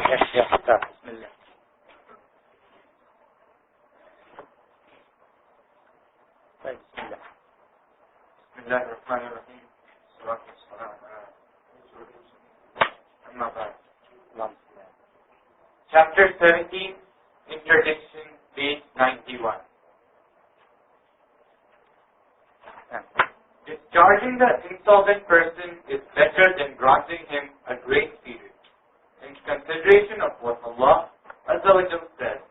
يا ختار. بسم الله. طيب بسم الله. بسم الله الرحمن الرحيم. الصلاة والسلام على رسول الله. أما بعد. Chapter 17, Interdiction, page 91. Discharging the insolvent person is better than granting him a grace period, in consideration of what Allah Azza wa Jal says.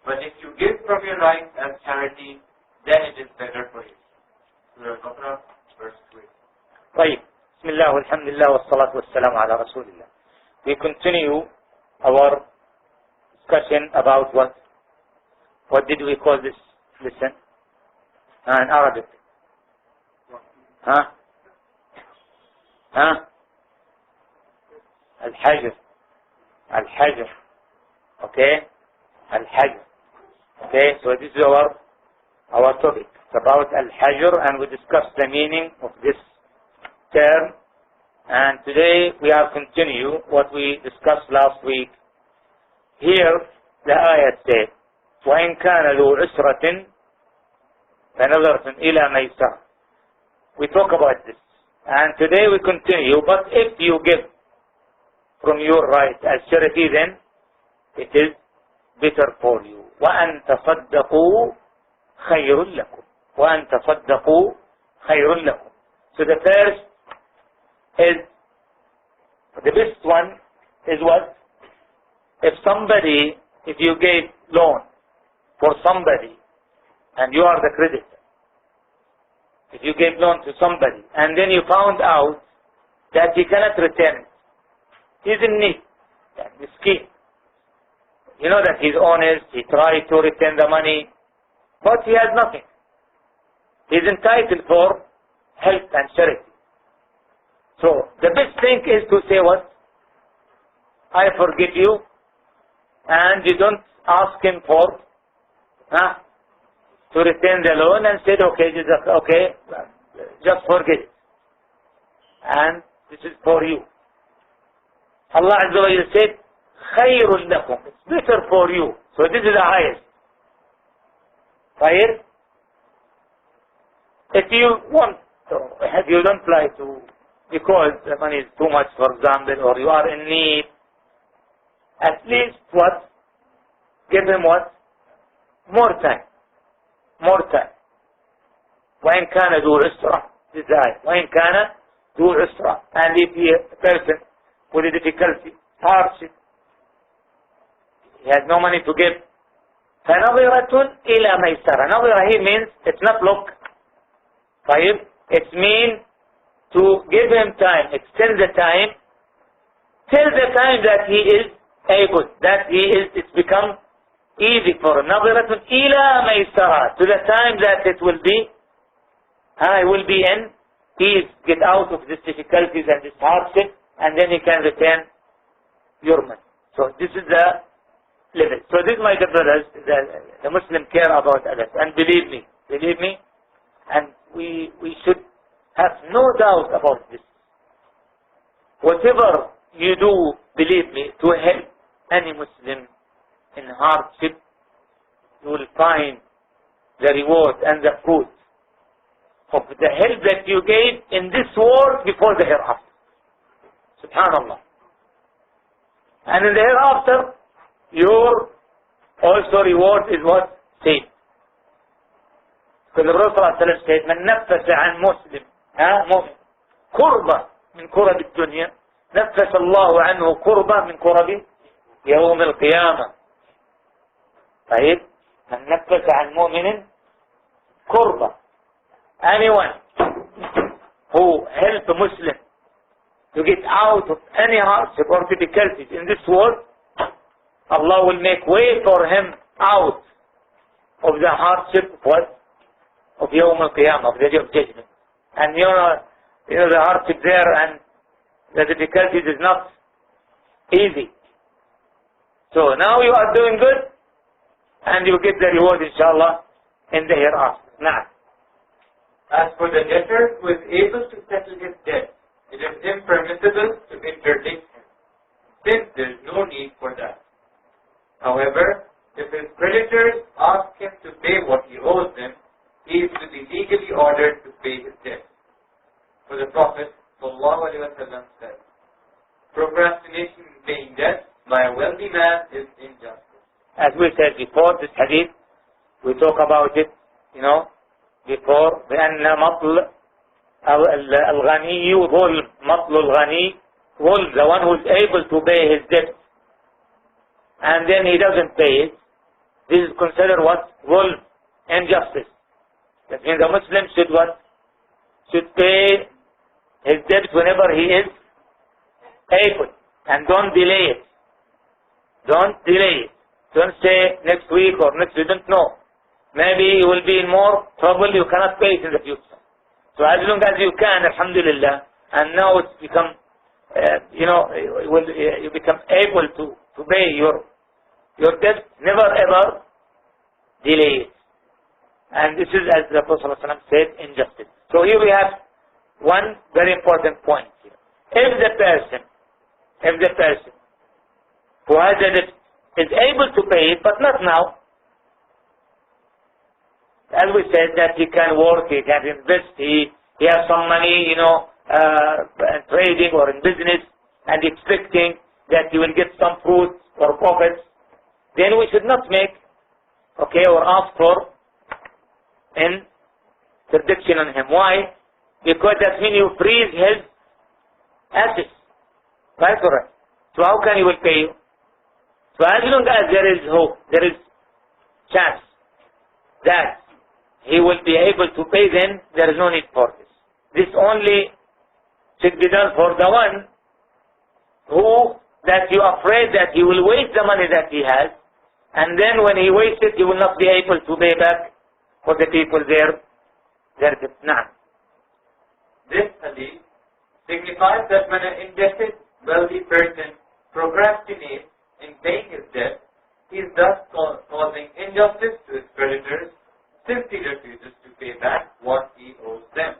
But if you give from your rights as charity, then it is better for you. Surah Al-Baqarah, verse 3. طيب بسم الله والحمد لله والصلاة والسلام على رسول الله. We continue our discussion about what did we call this lesson in Arabic? الحجر. Okay, الحجر. Okay, so this is our topic. It's about al-hajr, and we discussed the meaning of this term. And today we are continue what we discussed last week. Here the ayat said, وَإِنْ كَانَ ذُو عُسْرَةٍ فَنَظَرَةٌ إِلَى مَيْسَرٍ. We talk about this. And today we continue, but if you give from your right as charity, then it is better for you. وَأَن تَصَدَّقُوا خَيْرٌ لَكُمْ. وَأَن تَصَدَّقُوا خَيْرٌ لَكُمْ. So the first is, the best one is what? If you gave loan for somebody and you are the creditor, if you gave loan to somebody and then you found out that he cannot return it, he's in need, miskin. You know that he's honest, he tried to return the money, but he has nothing. He's entitled for help and charity. So the best thing is to say what? I forgive you, and you don't ask him for to return the loan, and said, okay, just forget it. And this is for you. Allah Azza wa Jalla said, خَيْرٌ لَكُمْ. It's better for you. So this is the highest. Right? If you don't like to, because the money is too much, for example, or you are in need, at least what? Give him what? More time. وَإِنْ كَانَ ذُو عُسْرَةٍ. This is the ayah. وَإِنْ كَانَ ذُو عُسْرَةٍ. And if he a person with a difficulty, hardship, he has no money to give, فَنَظِرَةٌ إِلَى مَيْسَرَةٍ. نَظِرَةٌ here means, it's not look. It means to give him time, extend the time, till the time that he is able, it's become easy for him. نَظِرَةٌ إِلَى مَيْسَرَةٍ. To the time that it will be in ease, get out of these difficulties and this hardship, and then he can return your money. So this is the level. So this, my dear brothers, the Muslim care about others. And believe me, and we should have no doubt about this. Whatever you do, believe me, to help any Muslim in hardship, you will find the reward and the fruit of the help that you gave in this world before the hereafter. Subhanallah. And in the hereafter, your also reward is what? Same. Because the Prophet ﷺ said, من نفس عن مسلم مؤمن كربة من كرب الدنيا نفس الله عنه كربة من كرب يوم القيامة. طيب، من نفس عن مؤمن كربة. Anyone who help a Muslim to get out of any hardship or difficulties in this world, Allah will make way for him out of the hardship of Yawm al-Qiyamah, of the Day of Judgment. And you know the hardship there and the difficulties is not easy. So now you are doing good, and you get the reward, inshallah, in the hereafter. Now, as for the debtor who is able to settle his debt, it is impermissible to interdict him. since there is no need for that. However, if his creditors ask him to pay what he owes them, he is to be legally ordered to pay his debt. For the Prophet ﷺ said, procrastination in paying debt by a wealthy man is injustice. As we said before, this hadith, we talk about it, before, بأن مطل الغني ظلم, مطل الغني ظلم, the one who is able to pay his debt, and then he doesn't pay it, this is considered what? ظلm, injustice. That means the Muslim should what? Should pay his debt whenever he is able, and don't delay it. Don't delay it. Don't say next week or next, you don't know. Maybe you will be in more trouble, you cannot pay it in the future. So as long as you can, alhamdulillah, and now it's become, you become able to pay your debt, never ever delay it. And this is, as the Prophet ﷺ said, injustice. So here we have one very important point here. If the person who has a debt is able to pay it, but not now, as we said, that he can work, he can invest, he has some money, trading or in business, and expecting that he will get some fruits or profits, then we should not make, or ask for interdiction on him. Why? Because that means you freeze his assets. Right or right? So how can he will pay you? So as long as there is hope, there is chance that he will be able to pay, then there is no need for this. This only should be done for the one that you are afraid that he will waste the money that he has, and then when he wastes it, he will not be able to pay back for the people their debt. Now, this hadith signifies that when an indebted, wealthy person procrastinates in paying his debt, he is thus causing injustice to his creditors, since he refuses to pay back what he owes them.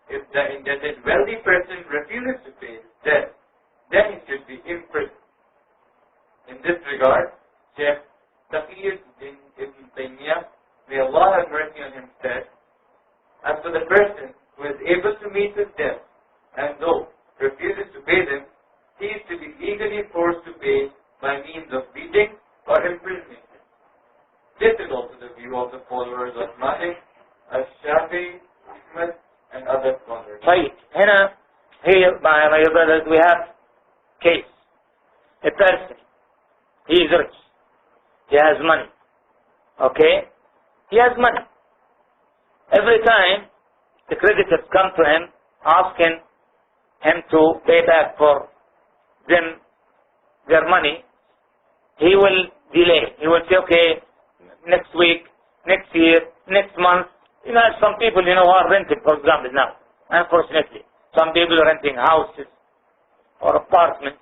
If the indebted, wealthy person refuses to pay his debt, then he should be imprisoned. In this regard, Sheikh Taqiyuddin Ibn Taymiyyah, may Allah have mercy on him, said, as for the person who is able to meet his debt, and though refuses to pay them, he is to be legally forced to pay by means of beating or imprisoning him. This is also the view of the followers of Malik, Al-Shafi, Ahmad, and other scholars. Right. Here, my brothers, we have case. A person, he is rich. He has money. Okay? He has money. Every time the creditors come to him, asking him to pay back for them their money, he will delay. He will say, okay, next week, next year, next month. Some people, who are renting, for example, now, unfortunately. Some people are renting houses or apartments,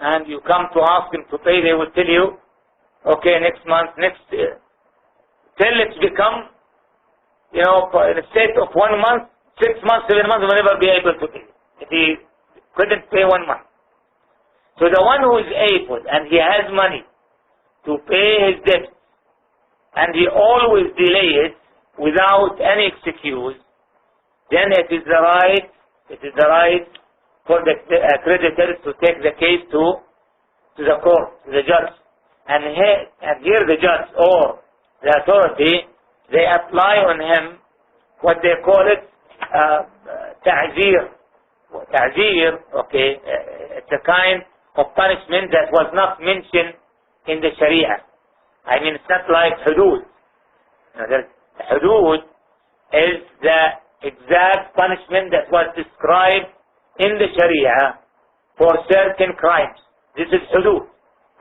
and you come to ask them to pay, they will tell you, okay, next month, next year. Till it's become, in a state of 1 month, 6 months, 7 months, will never be able to pay. If he couldn't pay 1 month. So the one who is able, and he has money to pay his debt, and he always delays without any excuse, then it is the right for the creditors to take the case to the court, to the judge. And here the judge or the authority, they apply on him what they call it ta'zir. Ta'zir, okay, it's a kind of punishment that was not mentioned in the Sharia. I mean, it's not like hudud. Hudud is the exact punishment that was described in the Sharia for certain crimes. This is hudud.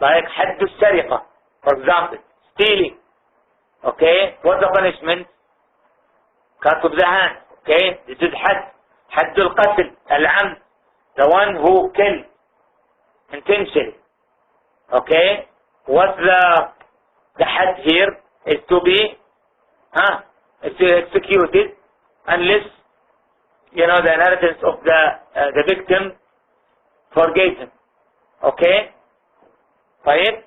Like hadd al-sariqa, for example, stealing. Okay, what's the punishment? Cut of the hand. Okay, this is hadd. Hadd al-qatl, al-amd, the one who killed intentionally. Okay, what's the hadd here is to be executed unless the inheritance of the victim forgave him. Okay? Right?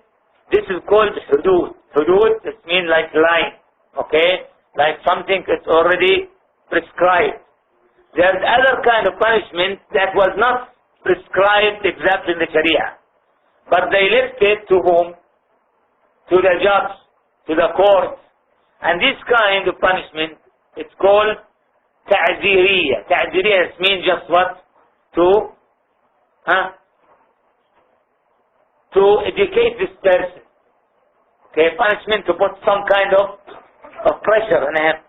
This is called hudud. Hudud, it means like line. Okay? Like something that's already prescribed. There's other kind of punishment that was not prescribed exactly in the Sharia. But they left it to whom? To the judge, to the court. And this kind of punishment, it's called ta'ziriyya. Ta'ziriyya means just what? To educate this person. Okay, punishment to put some kind of pressure on him.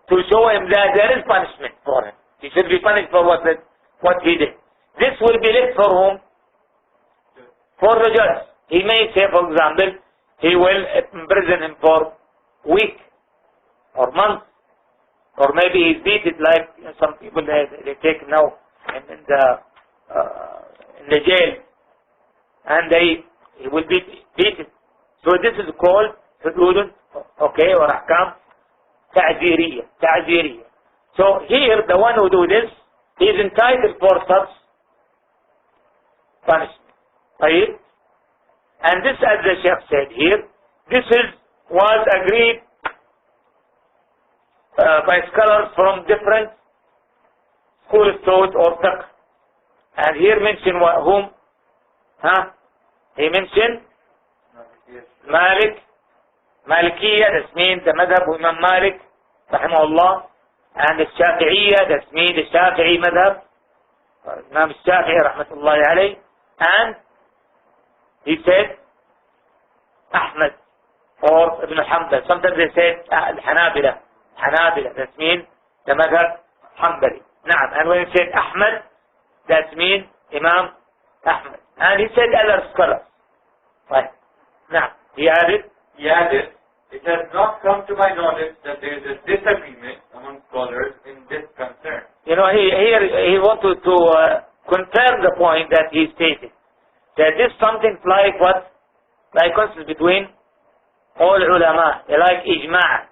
To show him that there is punishment for him. He should be punished for what he did. This will be left for whom? For the judge. He may say, for example, he will imprison him for a week or month, or maybe he beat it like some people they take now in the jail, and he will be beaten. So this is called hudud, okay, or ahkam ta'ziriyya. So here the one who do this, he is entitled for such punishment. Right? And this, as the Sheikh said here, this was agreed by scholars from different school of thought or fiqh. And here mentioned whom? He mentioned Malikiyya, that means the madhab of Imam Malik, rahimahullah, and the Shafi'iyya, that means the Shafi'i madhab, Imam Shafi'i, rahmatullahi alayhi, and he said Ahmad or Ibn Hanbal. Sometimes they said Hanabila, that means the madhab Hanbali. Naam. And when he said Ahmad, that means Imam Ahmad. And he said other scholars. Right. Now, he added, it has not come to my knowledge that there is a disagreement among scholars in this concern. You know, he wanted to confirm the point that he stated. That this something like what? Like consensus between all ulama, like ijma'.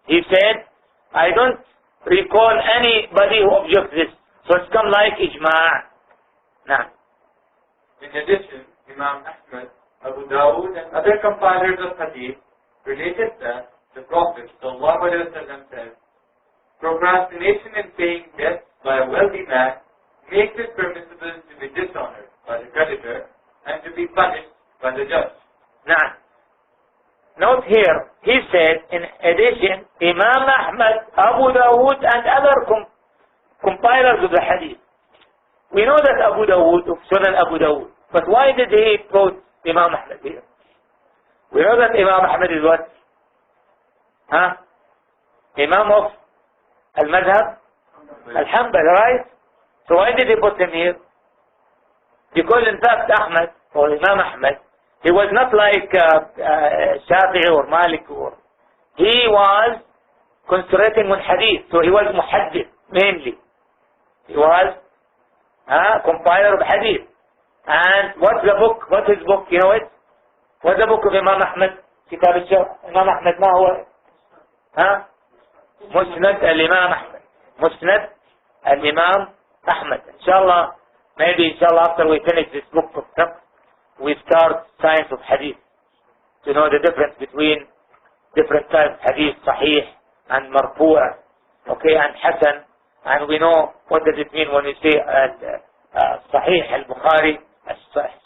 He said, I don't recall anybody who objects this. So it's come like ijma'. Now. In addition, Imam Ahmad, Abu Dawud, and other compilers of hadith related that the Prophet ﷺ said, procrastination in paying debts by a wealthy man makes it permissible to be dishonored by the creditor and to be punished by the judge. Now, note here, he said, in addition, Imam Ahmad, Abu Dawud, and other compilers of the hadith. We know that Abu Dawud, of Sunan Abu Dawud, but why did he quote Imam Ahmad here? We know that Imam Ahmad is what? Imam of Al-Madhab, Al-Hanbal, right? So why did he put him here? Because in fact Ahmad, or Imam Ahmad, he was not like Shafi'i or Malik, he was concentrating on hadith, so he was muhaddith mainly. He was compiler of hadith. And what's the book? What's his book? You know it? What's the book of Imam Ahmad? Kitab al-Shaf. Imam Ahmad, ma huwa? Musnad al-Imam Ahmad. Musnad al-Imam Ahmad. Inshallah, maybe after we finish this book of fiqh, we start science of hadith. To know the difference between different types of hadith, sahih and marfu'a, okay, and hasan. And we know what does it mean when we say sahih al-Bukhari,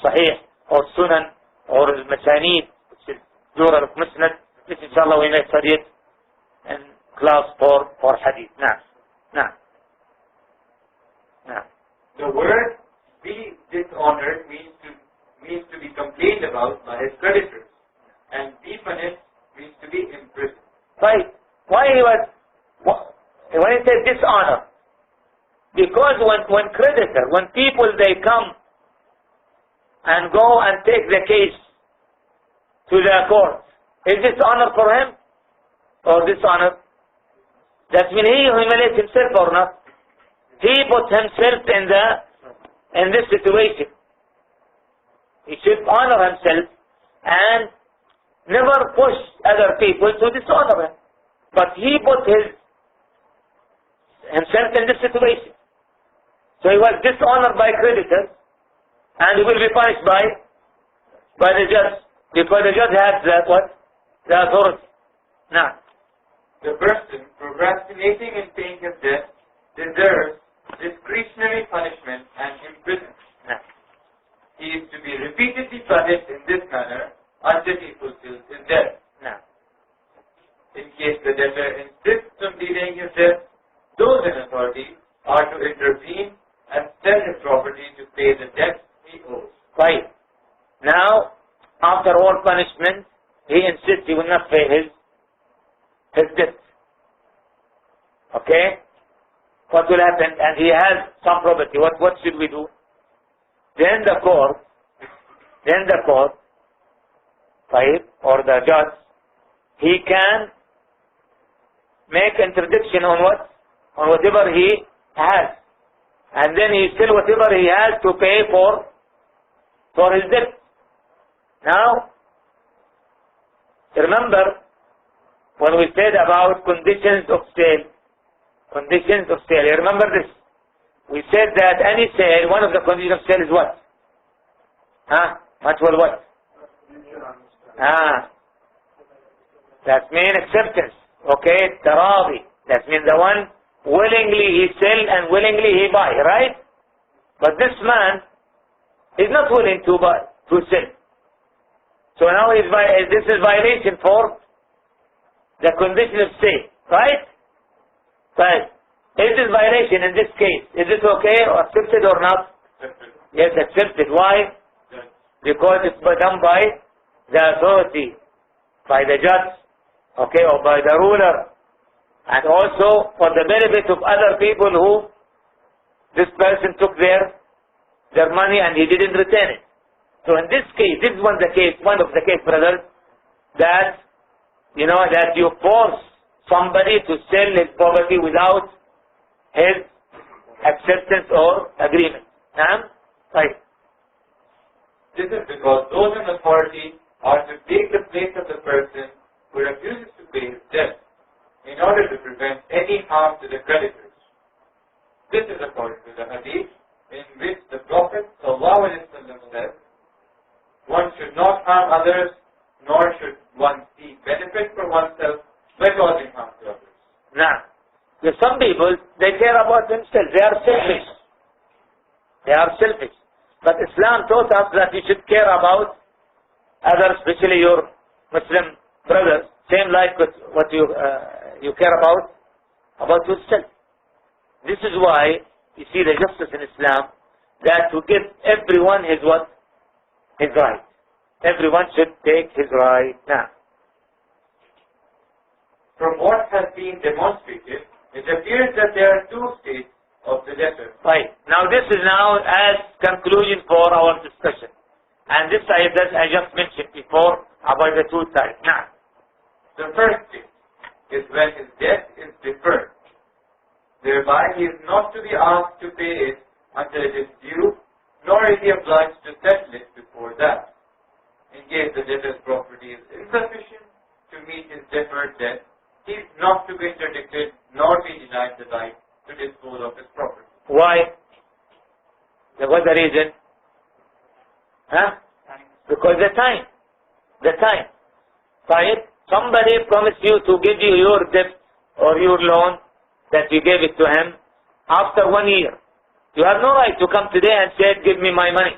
sahih or sunan or al-masanid, which is plural of musnad. This inshallah we may study it in class for hadith. Now. The word be dishonored means to be complained about by his creditors, and be punished means to be imprisoned. Right. Why he was, when he said dishonor? Because when creditor, when people they come and go and take the case to the court, is this honor for him or dishonor? That means he humiliates himself or not? He put himself in this situation. He should honor himself and never push other people to dishonor him. But he put himself in this situation. So he was dishonored by creditors, And he will be punished by the judge. Because the judge has the authority. Now, the person procrastinating in paying his debt deserves discretionary punishment and imprisonment. now, He is to be repeatedly punished in this manner until he fulfills his debt. now. In case the debtor insists on delaying his debt, those in authority are to intervene and sell his property to pay the debt he owes. Right. Now, after all punishment, he insists he will not pay his debt. Okay? What will happen? And he has some property. What should we do? Then the court, right, or the judge, he can make interdiction on what? On whatever he has. And then he still whatever he has to pay for his debt. Now, remember when we said about conditions of sale, you remember this? We said that any sale, one of the conditions of sale is what? Mutual what? That means acceptance. Okay, tarabi. That means the one willingly he sell and willingly he buy, right? But this man is not willing to sell. So now this is violation for the condition of sale, right? Right. Is this violation in this case? Is it okay or accepted or not? Accepted. Yes, accepted. Why? Yes. Because it's done by the authority, by the judge, okay, or by the ruler, and also for the benefit of other people who this person took their money and he didn't return it. So in this case, this is one of the case, brothers, that that you force somebody to sell his property without his acceptance or agreement. Right. This is because those in authority are to take the place of the person who refuses to pay his debt in order to prevent any harm to the creditors. This is according to the hadith in which the Prophet ﷺ says, one should not harm others, nor should one seek benefit for oneself by causing harm to others. Now, there's some people, they care about themselves. They are selfish. But Islam taught us that you should care about others, especially your Muslim brothers, same like what you care about yourself. This is why you see the justice in Islam, that to give everyone his right. Everyone should take his right. Now, from what has been demonstrated, it appears that there are two states of the debtor. right. Now this is now as conclusion for our discussion. And this that I just mentioned before about the two types. Now, the first state is when his debt is deferred. Thereby he is not to be asked to pay it until it is due, nor is he obliged to settle it before that. In case the debtor's property is insufficient to meet his deferred debt, he is not to be interdicted nor be denied the right to dispose of his property. why? What's the reason? Because the time. Right? Somebody promised you to give you your debt or your loan that you gave it to him after 1 year. You have no right to come today and say, give me my money.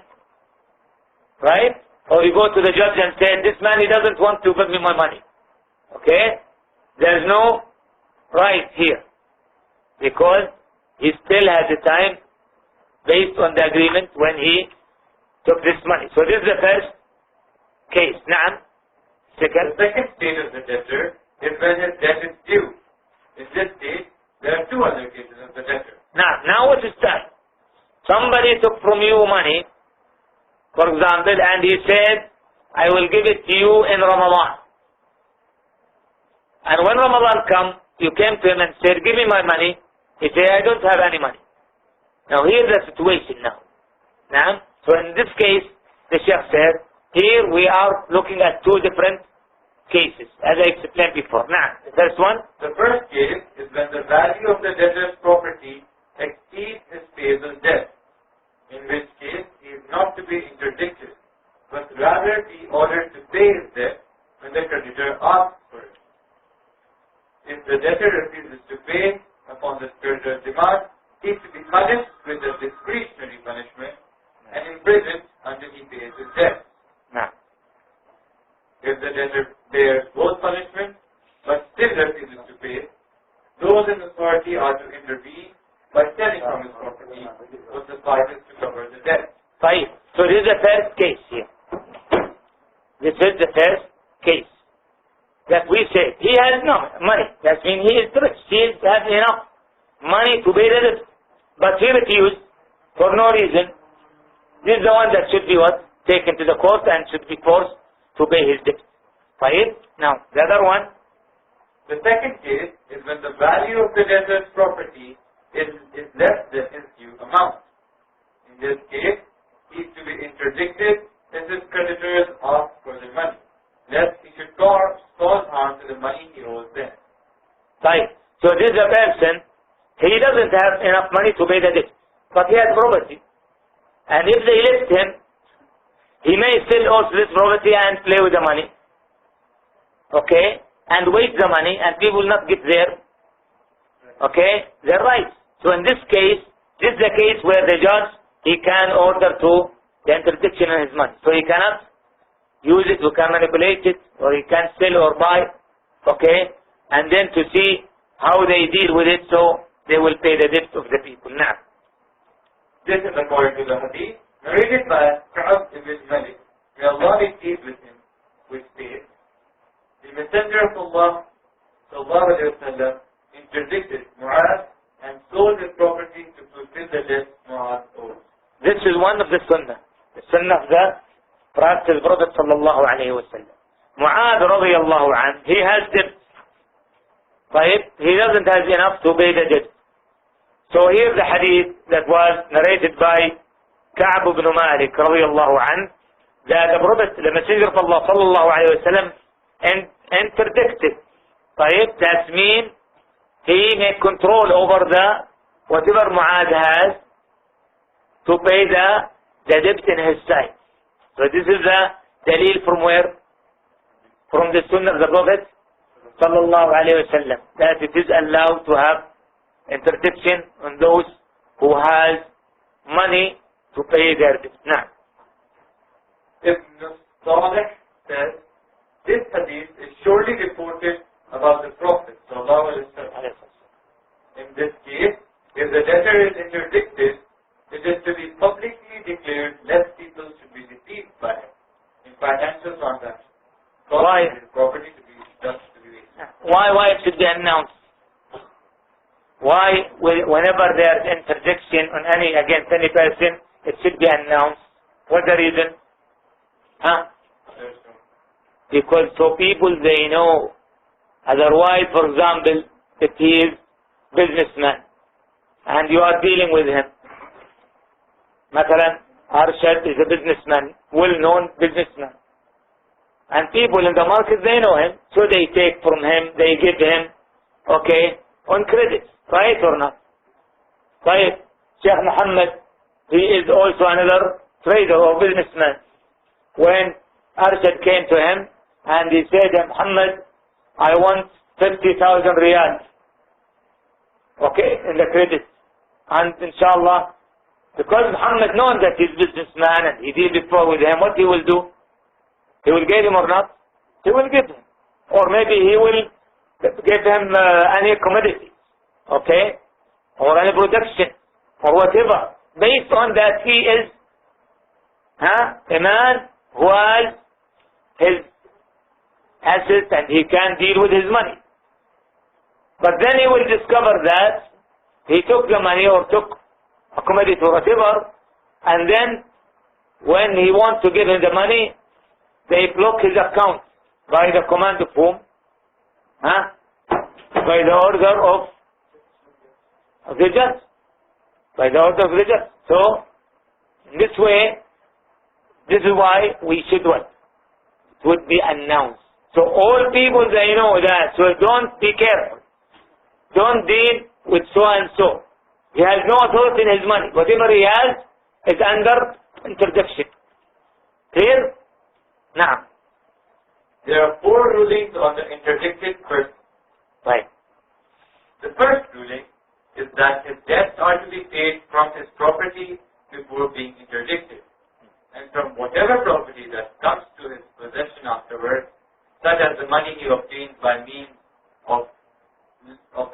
Right? Or you go to the judge and say, this man, he doesn't want to give me my money. Okay? There is no right here. Because he still has the time based on the agreement when he took this money. So this is the first case. Naam. The Second. second state of the debtor is when his debt is due. In this state, there are two other cases of the debtor. Now what is that? Somebody took from you money, for example, and he said, I will give it to you in Ramadan. And when Ramadan comes, you came to him and said, give me my money. He said, I don't have any money. Now here's the situation now. So in this case, the Sheikh said, here we are looking at two different cases, as I explained before. Now, the first one. The first case is when the value of the debtor's property exceeds his payable debt, in which case he is not to to be interdicted, but rather be ordered to pay his debt when the creditor asks for it. If the debtor refuses to pay upon the creditor's demand, he is to be punished with a discretionary punishment and imprisoned until he pays his debt. Now, if the debtor bears both punishments but still refuses to pay, those in authority are to intervene by selling from his property what suffices to cover the debt. fine. So this is the first case here. This is the first case. That we say, he has no money. That means he is rich. He has enough money to pay the debt. But he refused for no reason. This is the one that should be what? Taken to the court and should be forced to pay his debt. Fine. Now, the other one. The second case is when the value of the debtor's property is less than his due amount. In this case, he is to be interdicted since his creditors ask for the money, lest he should cause harm to the money he owes them. Fine. So this is a person, he doesn't have enough money to pay the debt, but he has property. And if they lift him, he may still owe this property and play with the money. Okay? And waste the money, and people will not get their, okay, their rights. So in this case, this is the case where the judge, he can order to the interdiction on his money. So he cannot use it, he can manipulate it, or he can sell or buy, okay, and then to see how they deal with it so they will pay the debt of the people. Now, this is according to the hadith narrated by Ka'ab ibn Malik. May Allah be pleased with him, which says, the Messenger of Allah sallallahu alayhi wa sallam interdicted Mu'adh and sold his property to fulfill the debt Mu'adh owed. this is one of the sunnah. The sunnah of the Prophet sallallahu alayhi wa sallam. Mu'adh radiyallahu anhu, he has debt. But he doesn't have enough to pay the debt. So here's the hadith that was narrated by Ka'ab ibn Malik radiyallahu anhu, that the Prophet, the Messenger of Allah sallallahu alayhi wa sallam interdicted. That means he may control over the whatever Mu'adh has to pay the debt in his side. So this is the dalil from where? From the sunnah of the Prophet sallallahu alayhi wa sallam, that it is allowed to have interdiction on those who has money to pay their debt. Now, Ibn Salih says, this hadith is surely reported about the Prophet sallallahu alayhi wa sallam. In this case, if the debtor is interdicted, it is to be publicly declared lest people should be deceived by him in financial transactions. Why? Property to be thus to be wasted. why it should be announced? Why, whenever there is interdiction on against any person, it should be announced? What's the reason? Because so people, they know. Otherwise, for example, if he is businessman and you are dealing with him, Matalan, Arshad is a businessman, well-known businessman, and people in the market, they know him, so they take from him, they give him, okay, on credit, right or not? Right? Sheikh Muhammad, he is also another trader or businessman. When Arshad came to him and he said, Muhammad, I want 50,000 riyals, okay, in the credit. And inshallah, because Muhammad knows that he's businessman and he did before with him, what he will do? He will give him or not? He will give him. Or maybe he will give him any commodity, okay, or any production, or whatever, based on that he is a man who has his assets and he can deal with his money. But then he will discover that he took the money or took a commodity or whatever, and then when he wants to give him the money, they block his account by the command of whom? By the order of the judge. By the order of the judge. So, in this way, this is why we should what? It would be announced. So all people, they know that. So don't be careful. Don't deal with so and so. He has no authority in his money. Whatever he has is under interdiction. Clear? Now. There are 4 rulings on the interdicted person. Right. The first ruling is that his debts are to be paid from his property before being interdicted, and from whatever property that comes to his possession afterwards, such as the money he obtains by means of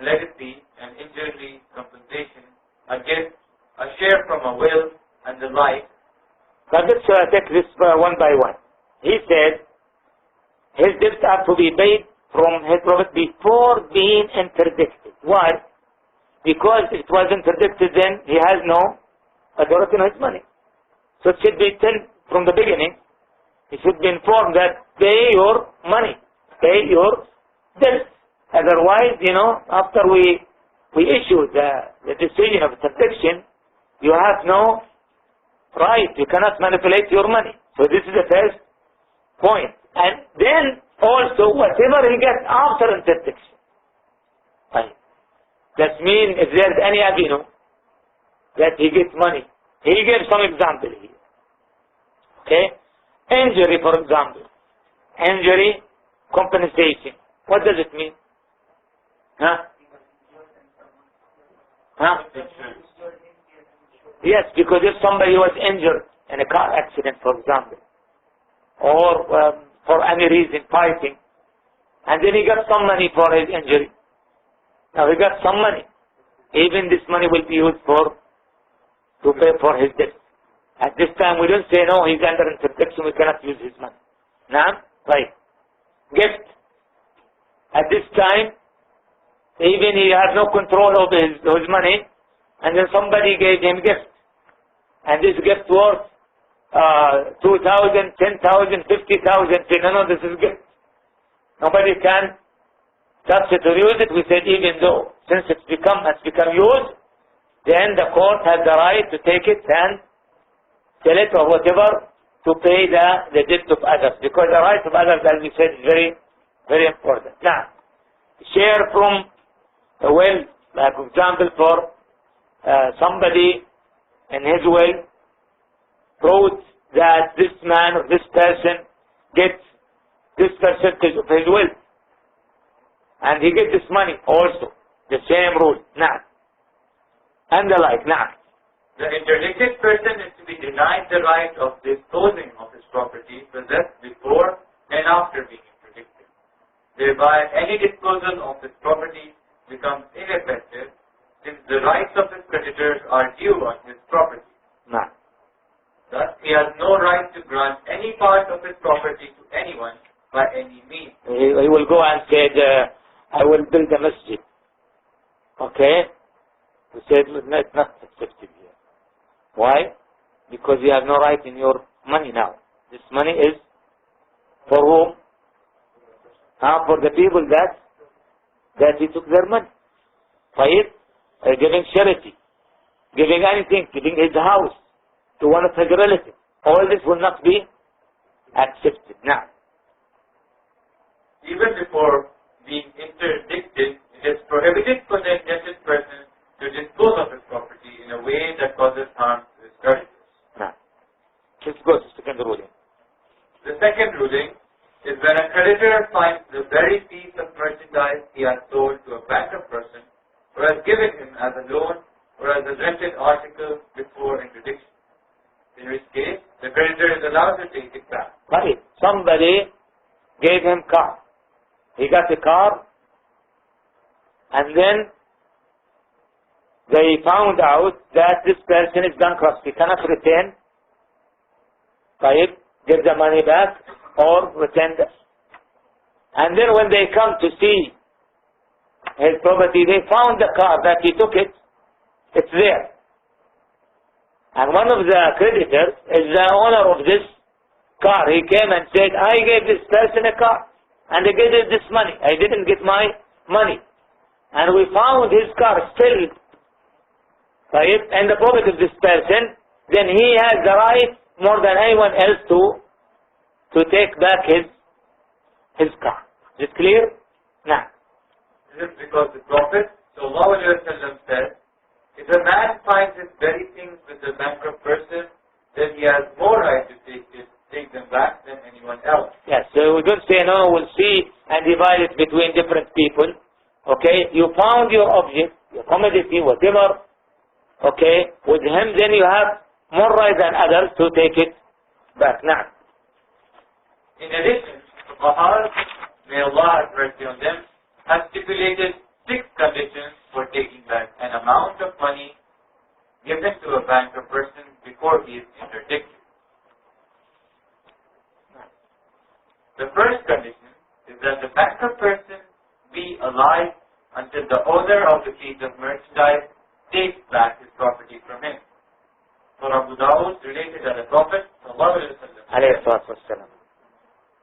legacy and injury compensation, a gift, a share from a will, and the like. But let's take this one by one. He said his debts are to be paid from his property before being interdicted. Why? Because if it was interdicted, then he has no authority on his money. So it should be from the beginning. He should be informed that pay your money, pay your debts. Otherwise, after we issue the decision of interdiction, you have no right. You cannot manipulate your money. So this is the first point. And then also whatever he gets after interdiction. Right. That means if there's any avenue that he gets money. He gave some example here. Okay? Injury, for example. Injury compensation. What does it mean? Huh? Huh? Yes, because if somebody was injured in a car accident, for example, or for any reason fighting, and then he got some money for his injury. Now he got some money. Even this money will be used to pay for his debt. At this time we don't say no, he's under interdiction, we cannot use his money. Now, right. Gift. At this time, even he has no control over his money, and then somebody gave him gift. And this gift worth 2,000, 10,000, 50,000. Say, no, this is gift. Nobody can touch it or use it. We said even though, since has become used, then the court has the right to take it and sell it or whatever to pay the debt of others. Because the right of others, as we said, is very, very important. Now, share from a will, like for example, for somebody in his will wrote that this man or this person gets this percentage of his will, and he gets this money also. The same rule. Now, and the like. Now, the interdicted person is to be denied the right of disposing of his property possessed before and after being interdicted. Thereby, any disposal of his property becomes ineffective, since the rights of his creditors are due on his property. now. Thus, he has no right to grant any part of his property to anyone by any means. He will go and say, I will build a masjid. Okay? He said, no, it's not accepted here. Why? Because you have no right in your money now. This money is for whom? For the people that he took their money. Right? Giving charity, giving anything, giving his house to one of his relatives. All this will not be accepted. Now, even before being interdicted, it is prohibited for the indebted person to dispose of his property in a way that causes harm to his creditors. now, let's go to the second ruling. The second ruling is when a creditor finds the very piece of merchandise he has sold to a bankrupt person, or has given him as a loan, or as a rented article before interdiction. In which case, the creditor is allowed to take it back. Right. Somebody gave him car. He got a car, and then they found out that this person is bankrupt. He cannot return, right, give the money back, or return it. And then when they come to see his property, they found the car that he took it. It's there. And one of the creditors is the owner of this car. He came and said, I gave this person a car, and I gave him this money. I didn't get my money. And we found his car still, right, and the property of this person. Then he has the right more than anyone else to take back his car. Is it clear? Now. This is because the Prophet ﷺ said, if a man finds his very things with the bankrupt person, then he has more right to take them back than anyone else. Yes, so we don't say no, we'll see and divide it between different people. Okay, you found your object, your commodity, whatever, okay, with him, then you have more right than others to take it back. Now, In addition, Fuqaha, may Allah have mercy on them, have stipulated 6 conditions for taking back an amount of money given to a bankrupt person before he is interdicted. The first condition is that the bankrupt person be alive until the owner of the piece of merchandise takes back his property from him. For Abu Dawud related that the Prophet alayhi salatu wassalam.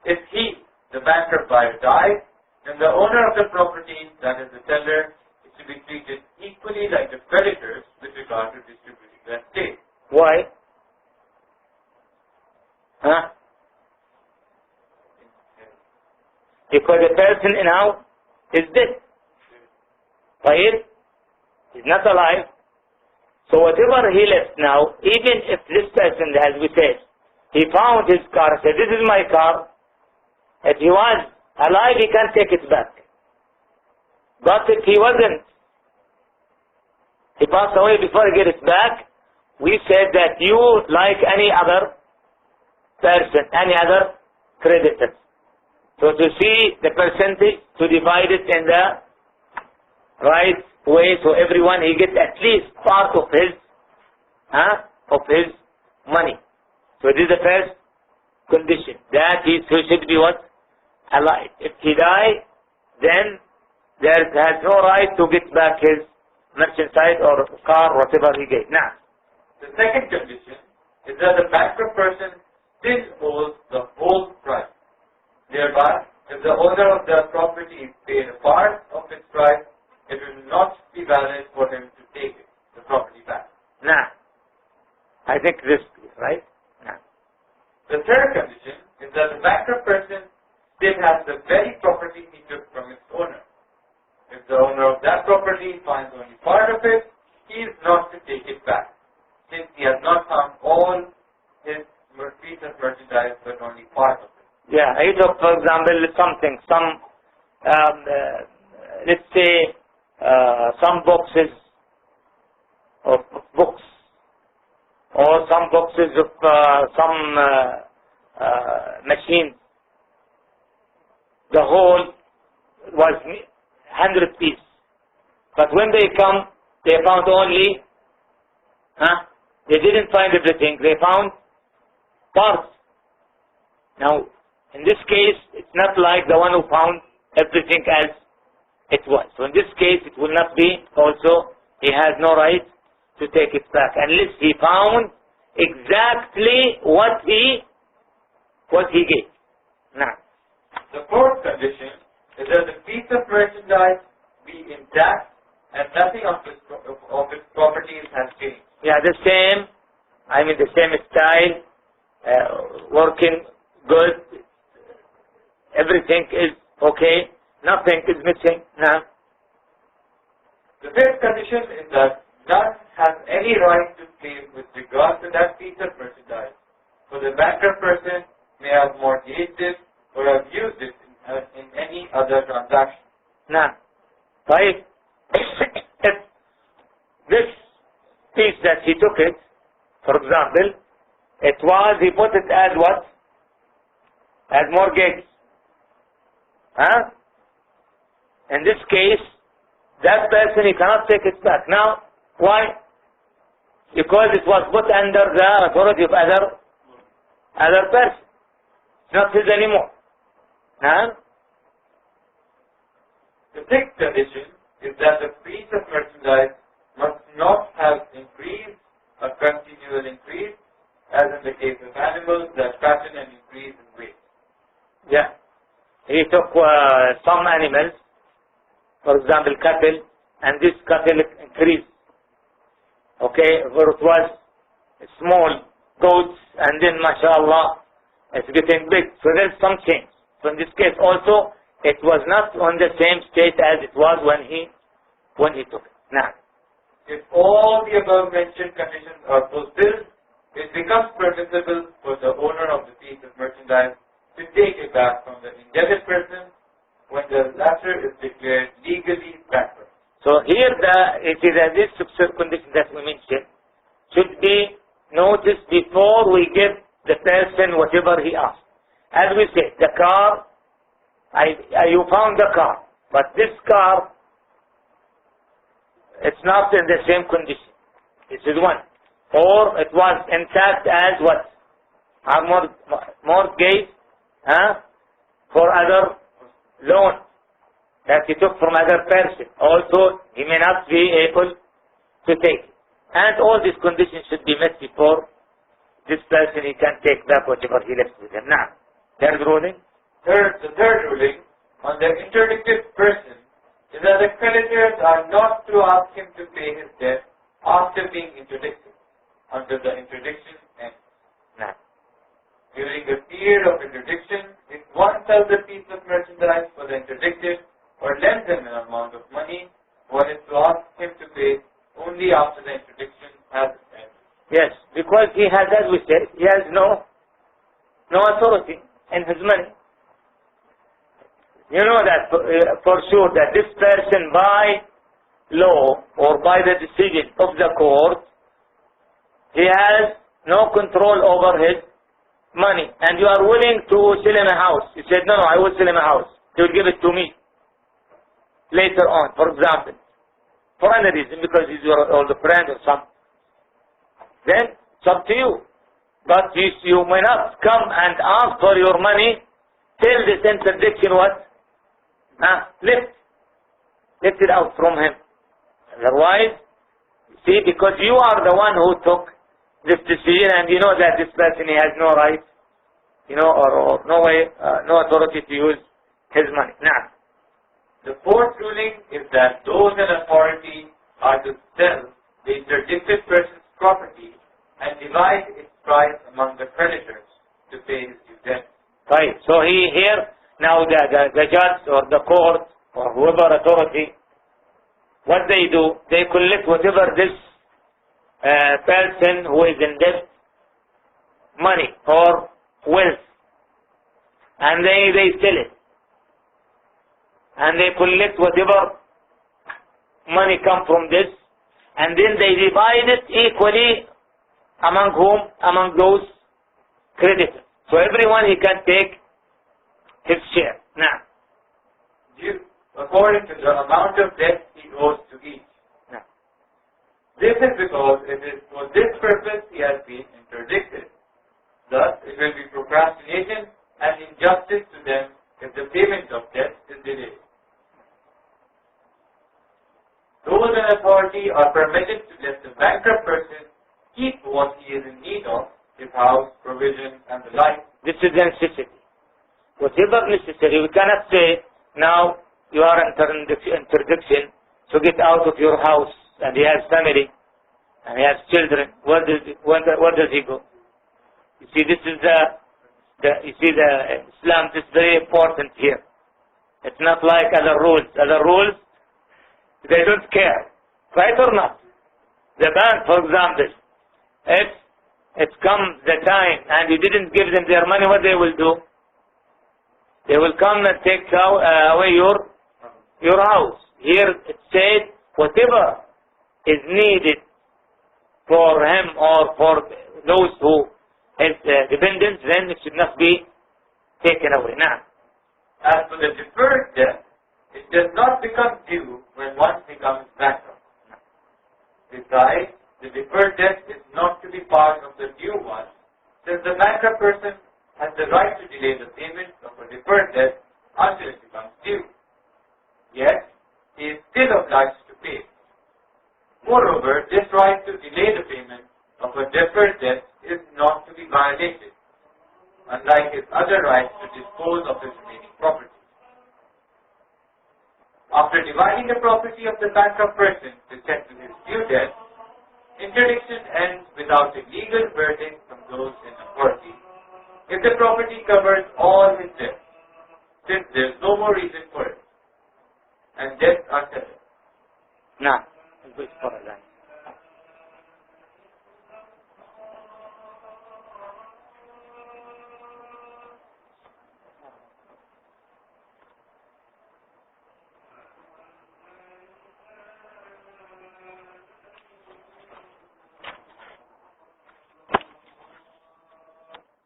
if he, the bankrupt buyer, dies, then the owner of the property, that is the seller, is to be treated equally like the creditors with regard to distributing the estate. Why? Huh? Because the person now is dead. Right? He's not alive. So whatever he left now, even if this person, as we said, he found his car, said, this is my car. If he was alive, he can take it back. But if he wasn't, he passed away before he get it back, we said that you, like any other person, any other creditor. So to see the percentage, to divide it in the right way, so everyone, he gets at least part of his money. So this is the first condition, that he should be what? Alive. If he dies, then there has no right to get back his merchandise or car, whatever he gave. Now, the second condition is that the bankrupt person still owes the whole price. Thereby, if the owner of the property is paid a part of its price, it will not be valid for him to take it, the property back. now, I think this is right. Now, The third condition is that the bankrupt person still has the very property he took from its owner. If the owner of that property finds only part of it, he is not to take it back, since he has not found all his piece of merchandise but only part of it. yeah, I took, for example, something, let's say, some boxes of books, or some boxes of some machines. The whole was 100 pieces. But when they come, they found only, they didn't find everything, they found parts. Now, in this case, it's not like the one who found everything as it was. So in this case, it will not be also, he has no right to take it back unless he found exactly what he gave. Now, The fourth condition is that the piece of merchandise be intact and nothing of its properties has changed. yeah, the same style, working good, everything is okay, nothing is missing. Now, The fifth condition is that none has any right to claim with regard to that piece of merchandise, for the bankrupt person may have mortgaged it or have used it in any other transaction. now, right? If this piece that he took it, for example, he put it as what? As mortgage. In this case, that person, he cannot take it back. Now, why? Because it was put under the authority of other person. It's not his anymore. The sixth condition is that the piece of merchandise must not have increased a continual increase, as in the case of animals that fatten and increase in weight. Yeah. He took some animals, for example, cattle, and this cattle increased. Okay, where it was small goats, and then, mashallah, it's getting big. So there's some change. So in this case also, it was not on the same state as it was when he took it. Now, If all the above mentioned conditions are fulfilled, it becomes becomes permissible for the owner of the piece of merchandise to take it back from the indebted person when the latter is declared legally bankrupt. So here it is this condition that we mentioned should be noticed before we give the person whatever he asked. As we said, the car, you found the car, but this car, it's not in the same condition. This is one. Or it was intact as what? A mortgage for other loan that he took from other person. Also, he may not be able to take it. And all these conditions should be met before this person he can take back whatever he left with him. Now, third ruling. The third ruling on the interdicted person is that the creditors are not to ask him to pay his debt after being interdicted until the interdiction ends. Now, during the period of interdiction, if one sells a piece of merchandise for the interdicted or lends him an amount of money, one is to ask him to pay only after the interdiction has ended. yes, because he has, as we said, he has no authority in his money. You know that for sure that this person by law or by the decision of the court, he has no control over his money, and you are willing to sell him a house. You said, no, I will sell him a house. He will give it to me later on, for example, for any reason, because he's your older friend or something. Then it's up to you. But you may not come and ask for your money till this interdiction was lift it out from him. Otherwise, you see, because you are the one who took this decision, and you know that this person he has no right, or no way, no authority to use his money. Now, the fourth ruling is that those in authority are to sell the interdicted person's property and divide its price among the creditors to pay his due debt. right. So here now the judge or the court or whoever authority, what they do, they collect whatever this person who is in debt, money or wealth, and they sell it, and they collect whatever money come from this, and then they divide it equally among whom? Among those creditors. So everyone he can take his share. Now, according to the amount of debt he owes to each. This is because it is for this purpose he has been interdicted. Thus, it will be procrastination and injustice to them if the payment of debt is delayed. Those in authority are permitted to let the bankrupt person keep what he is in need of, his house, provisions, and the like. this is a necessity. Whatever necessary, we cannot say, now you are under interdiction, so get out of your house, and he has family, and he has children. Where does he go? You see, this is the Islam is very important here. It's not like other rules. Other rules, they don't care, right or not? The bank, for example, if it comes the time and you didn't give them their money, what they will do? They will come and take away your house. Here it said, whatever is needed for him or for those who his dependents, then it should not be taken away. Now, as for the deferred debt, it does not become due when one becomes bankrupt. Besides, the deferred debt is not to be part of the due one, since the bankrupt person has the right to delay the payment of a deferred debt until it becomes due. Yet, he is still obliged to pay. Moreover, this right to delay the payment of a deferred debt is not to be violated, unlike his other rights to dispose of his remaining property. After dividing the property of the bankrupt person to settle his due debt, interdiction ends without a legal verdict from those in authority if the property covers all his debts, since there is no more reason for it, and debts are settled. now, wait for a line.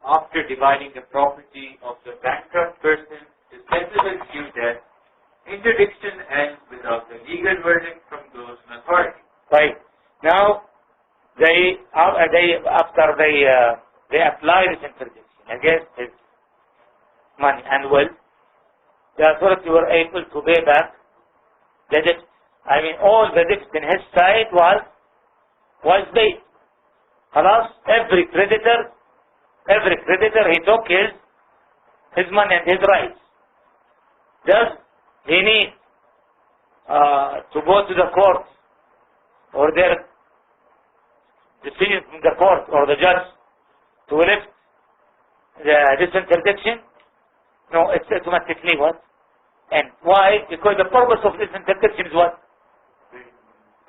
after dividing the property of the bankrupt person is settled with due death, interdiction ends without the legal verdict from those in authority. Right. Now, after they apply this interdiction against his money and wealth, the authority were able to pay back the debt. I mean, all the debt in his side was paid. Alas, every creditor, he took his money and his rights. Does he need to go to the court or their decision from the court or the judge to lift this interdiction? No, it's automatically what? And why? Because the purpose of this interdiction is what?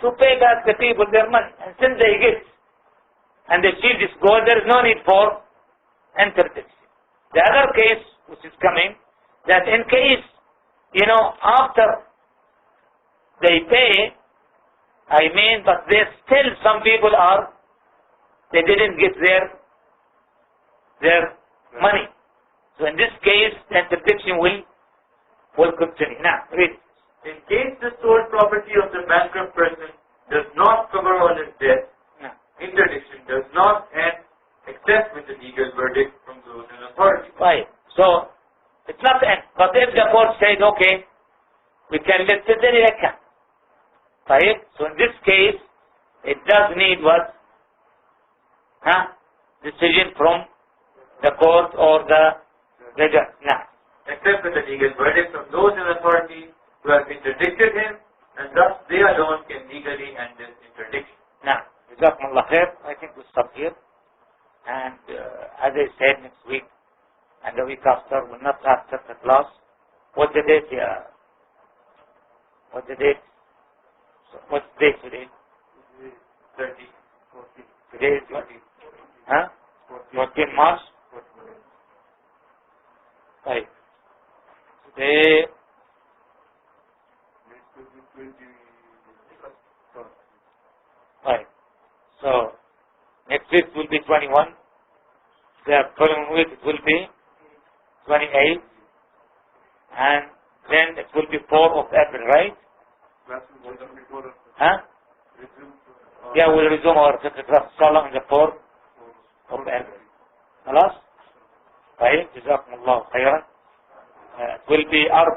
To pay back the people their money. And since they get and they achieve this goal, there is no need for interdiction. The other case which is coming, that in case, after they pay, but there's still some people they didn't get their money. So in this case, the interdiction will continue. Now, read. In case the sole property of the bankrupt person does not cover all his debts, interdiction does not end except with the legal verdict from those in authority. Right. So, it's not the end. But if the court said, okay, we can lift it, then it can. Right? So in this case, it does need what? Decision from the court or the judge. Now. Except with the legal verdict from those in authority who have interdicted him, and thus they alone can legally end this interdiction. Now, Jazakumullah khair. I think we'll stop here. And as I said, next week and the week after, we'll not have chapter class. What's the date here? What's the date? What's the date today? 30, 14. Today is what? 14 March? Right. Today, right. So, next week will be 21. The following week it will be 28. And then it will be 4 of April, right? Yeah, we'll resume our fiqh class inshallah on the 4th of April. خلاص؟ طيب جزاكم الله خيرا. It will be 4